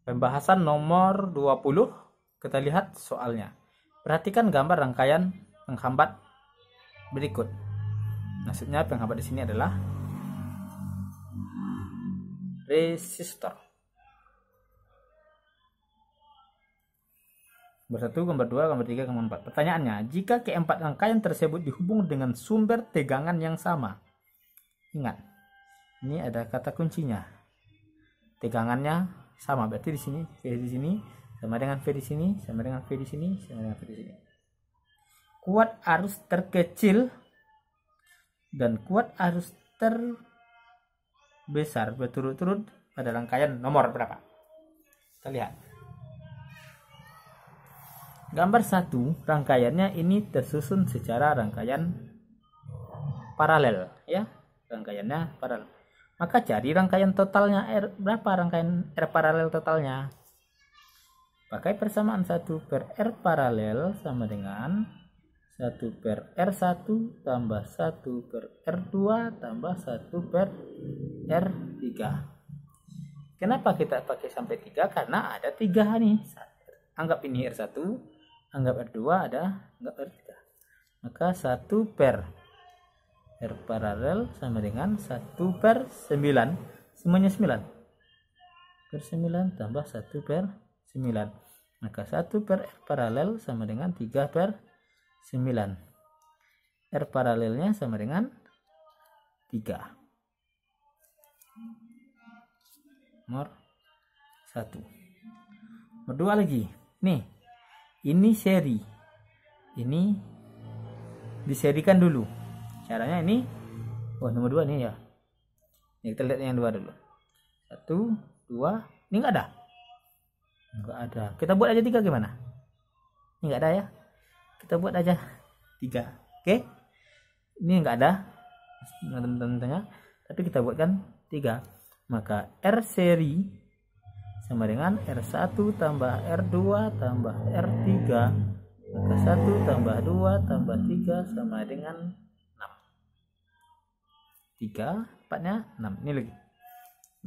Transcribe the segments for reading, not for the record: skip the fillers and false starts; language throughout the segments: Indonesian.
Pembahasan nomor 20. Kita lihat soalnya. Perhatikan gambar rangkaian penghambat berikut. Maksudnya penghambat di sini adalah resistor. Gambar 1, gambar 2, gambar 3, gambar 4. Pertanyaannya, jika keempat rangkaian tersebut dihubung dengan sumber tegangan yang sama. Ingat, ini ada kata kuncinya. Tegangannya sama, berarti di sini V di sini sama dengan V di sini, sama dengan V di sini, sama dengan V di sini. Kuat arus terkecil dan kuat arus terbesar berturut-turut pada rangkaian nomor berapa? Kita lihat. Gambar 1, rangkaiannya ini tersusun secara rangkaian paralel, ya. Rangkaiannya paralel. Maka cari rangkaian totalnya R, berapa rangkaian R paralel totalnya? Pakai persamaan 1 per R paralel sama dengan 1 per R1 tambah 1 per R2 tambah 1 per R3. Kenapa kita pakai sampai 3? Karena ada 3 nih. Anggap ini R1, anggap R2, anggap R3. Maka 1 per R paralel sama dengan 1 per 9. Semuanya 9. Per 9 tambah 1 per 9. Maka 1 per R paralel sama dengan 3 per 9. R paralelnya sama dengan 3. Nomor 1. Nomor 2 lagi. Nih. Ini seri. Ini diserikan dulu. Caranya ini. Oh, nomor 2 nih ya. Ini kita lihat yang 2 dulu. 1, 2. Ini enggak ada. Enggak ada. Kita buat aja 3 gimana? Ini enggak ada ya. Kita buat aja 3. Oke. Ini enggak ada. Teman-teman, tapi kita buatkan 3. Maka R seri sama dengan R1 tambah R2 tambah R3. Maka 1 tambah 2 tambah 3 sama dengan 6. 3, 4-nya 6. Ini lagi.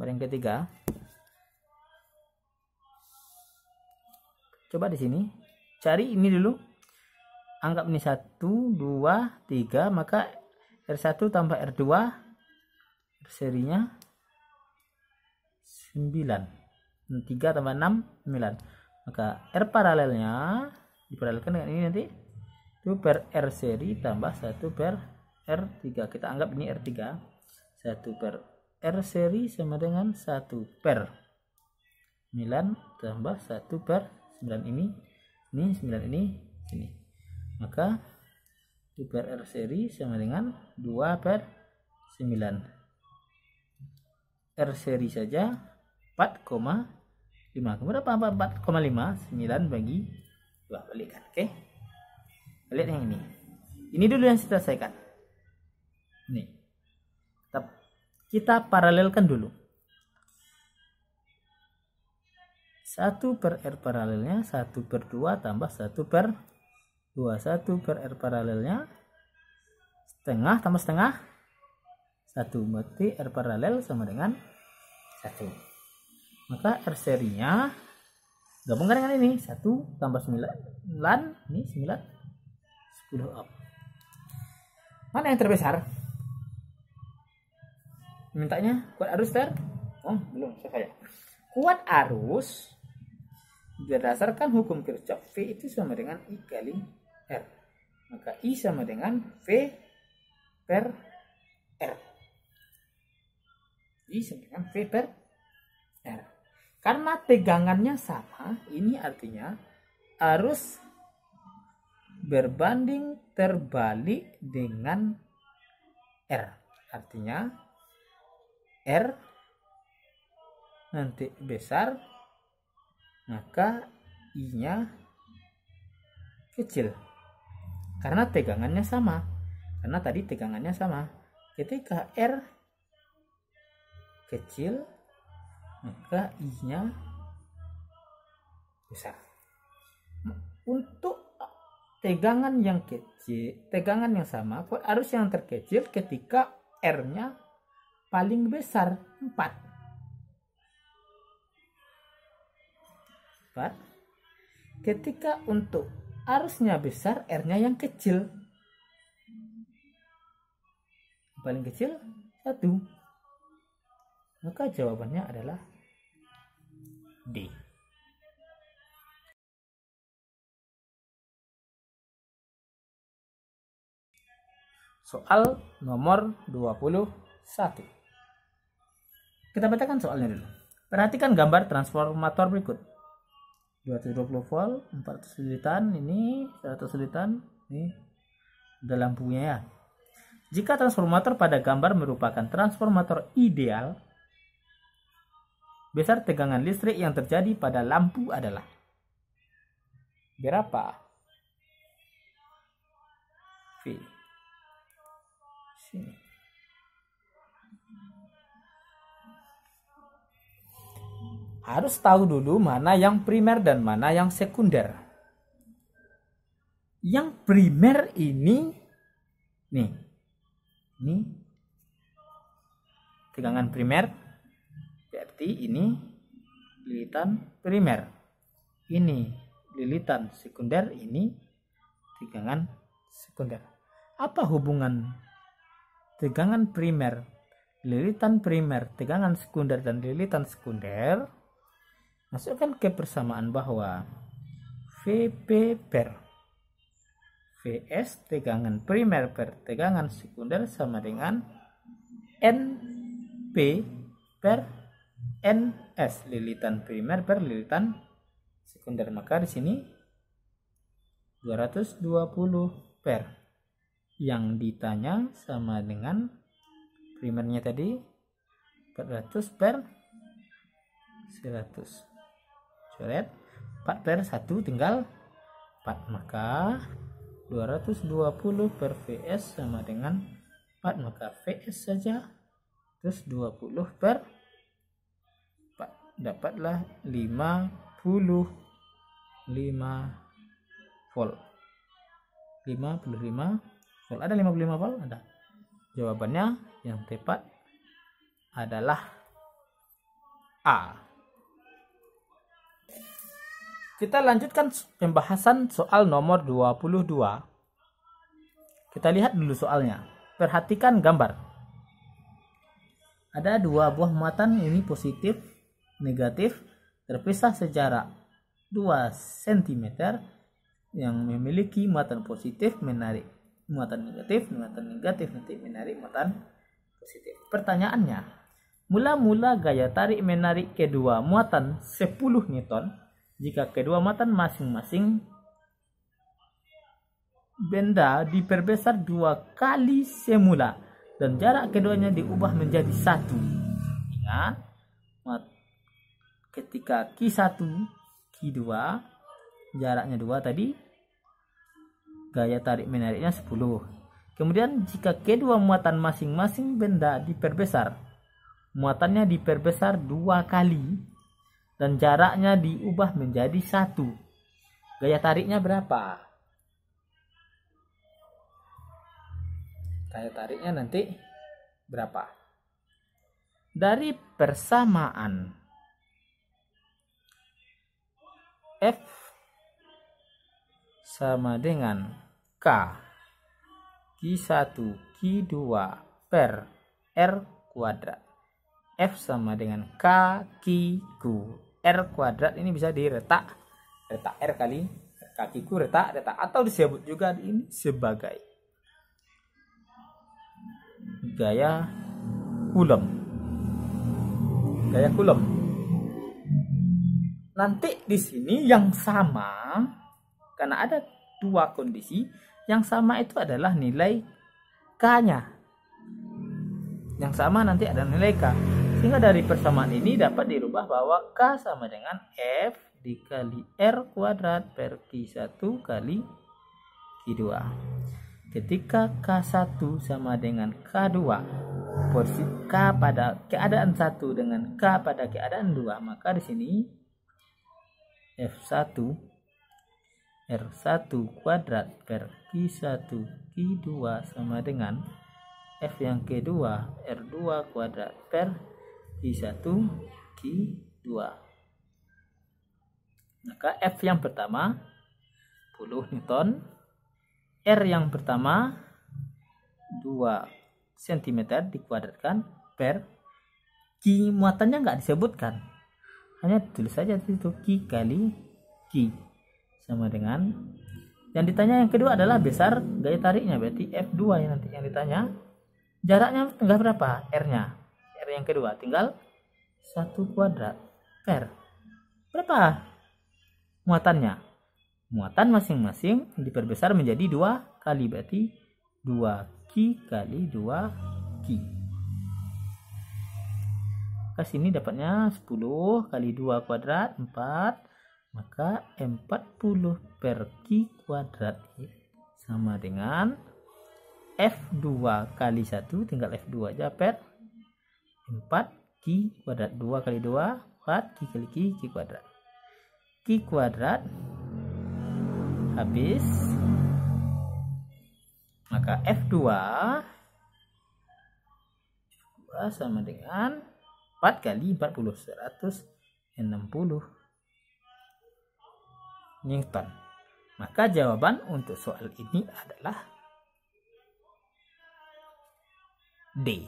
Yang ketiga. Coba di sini. Cari ini dulu. Anggap ini 1, 2, 3. Maka R1 tambah R2. R serinya 9. 3 tambah 6, 9. Maka R paralelnya diparalelkan dengan ini nanti. Itu per R seri tambah 1 per R3. Kita anggap ini R3. 1 per R seri sama dengan 1 per 9 tambah 1 per 9 ini 9 ini sini. Maka 2 per R seri sama dengan 2 per 9. R seri saja 4,5. Kemudian apa? 4,5. 9 bagi 2. Balikkan. Oke. Lihat yang ini. Ini dulu yang kita selesaikan. Nih. Kita paralelkan dulu. 1 per R paralelnya 1 per 2 tambah 1 per 2. 1 per R paralelnya setengah tambah setengah 1. Berarti R paralel sama dengan 1. Maka R serinya gabungkan dengan ini 1 tambah 9. Ini 9 10 up. Mana yang terbesar? Mintanya kuat arus belum selesai. Kuat arus berdasarkan hukum Kirchhoff, V itu sama dengan I kali R. Maka I sama dengan V per R. I sama dengan V per R. Karena tegangannya sama, ini artinya arus berbanding terbalik dengan R. Artinya R nanti besar, maka I-nya kecil. Karena tegangannya sama. Karena tadi tegangannya sama. Ketika R kecil, maka I-nya besar. Untuk tegangan yang kecil, tegangan yang sama, kuat arus yang terkecil ketika R-nya paling besar 4. 4. Ketika untuk arusnya besar, R-nya yang kecil. Paling kecil 1. Maka jawabannya adalah D. Soal nomor 21. Kita bacakan soalnya dulu. Perhatikan gambar transformator berikut. 220 volt, 400 lilitan, ini 100 lilitan, ini udah lampunya ya. Jika transformator pada gambar merupakan transformator ideal, besar tegangan listrik yang terjadi pada lampu adalah berapa? V. Sini. Harus tahu dulu mana yang primer dan mana yang sekunder. Yang primer ini nih. Ini tegangan primer, berarti ini lilitan primer. Ini lilitan sekunder, ini tegangan sekunder. Apa hubungan tegangan primer, lilitan primer, tegangan sekunder dan lilitan sekunder? Masukkan ke persamaan bahwa VP per Vs tegangan primer per tegangan sekunder sama dengan NP per NS lilitan primer per lilitan sekunder. Maka di sini 220 per yang ditanya sama dengan primernya tadi 400 per 100. Coret 4 per 1 tinggal 4, maka 220 per Vs sama dengan 4, maka Vs saja terus 20 per 4, dapatlah 55 volt. 55 volt. Ada 55 volt? Ada. Jawabannya yang tepat adalah A. Kita lanjutkan pembahasan soal nomor 22. Kita lihat dulu soalnya. Perhatikan gambar. Ada dua buah muatan, ini positif, negatif, terpisah sejarak 2 cm yang memiliki muatan positif menarik muatan negatif nanti menarik muatan positif. Pertanyaannya, mula-mula gaya tarik menarik kedua muatan 10 Newton jika kedua muatan masing-masing benda diperbesar 2 kali semula dan jarak keduanya diubah menjadi 1. Ingat, ketika Q1, Q2 jaraknya 2 tadi, gaya tarik menariknya 10. Kemudian jika kedua muatan masing-masing benda diperbesar, muatannya diperbesar 2 kali dan jaraknya diubah menjadi 1. Gaya tariknya berapa? Gaya tariknya nanti berapa? Dari persamaan F sama dengan K Q1 Q2 per R kuadrat. F sama dengan K Q R kuadrat, ini bisa diretak R kali kaki Q retak atau disebut juga ini sebagai gaya Coulomb. Nanti di sini yang sama, karena ada dua kondisi, yang sama itu adalah nilai K-nya. Yang sama nanti ada nilai K. Sehingga dari persamaan ini dapat dirubah bahwa K sama dengan F dikali R kuadrat per Q1 kali Q2. Ketika K1 sama dengan K2, posisi K pada keadaan 1 dengan K pada keadaan 2, maka di sini F1 R1 kuadrat per Q1 Q2 sama dengan F yang kedua R2 kuadrat per Q1 Q2. Maka F yang pertama 10 Newton, R yang pertama 2 cm dikuadratkan per Q, muatannya nggak disebutkan, hanya tulis saja itu Q kali Q sama dengan yang ditanya. Yang kedua adalah besar gaya tariknya, berarti F2 yang nanti yang ditanya. Jaraknya tinggal berapa? R-nya. R yang kedua tinggal 1 kuadrat per berapa muatannya? Muatan masing-masing diperbesar menjadi 2 kali, berarti 2Q kali 2Q. Ke sini dapatnya 10 kali 2 kuadrat 4, maka 40 per Q kuadrat sama dengan F2 kali 1, tinggal F2 aja per 4Q kuadrat. 2 kali 2 4, Q kali Q kuadrat. Q kuadrat habis, maka F2 sama dengan 4 kali 40, 160 Newton. Maka jawaban untuk soal ini adalah D.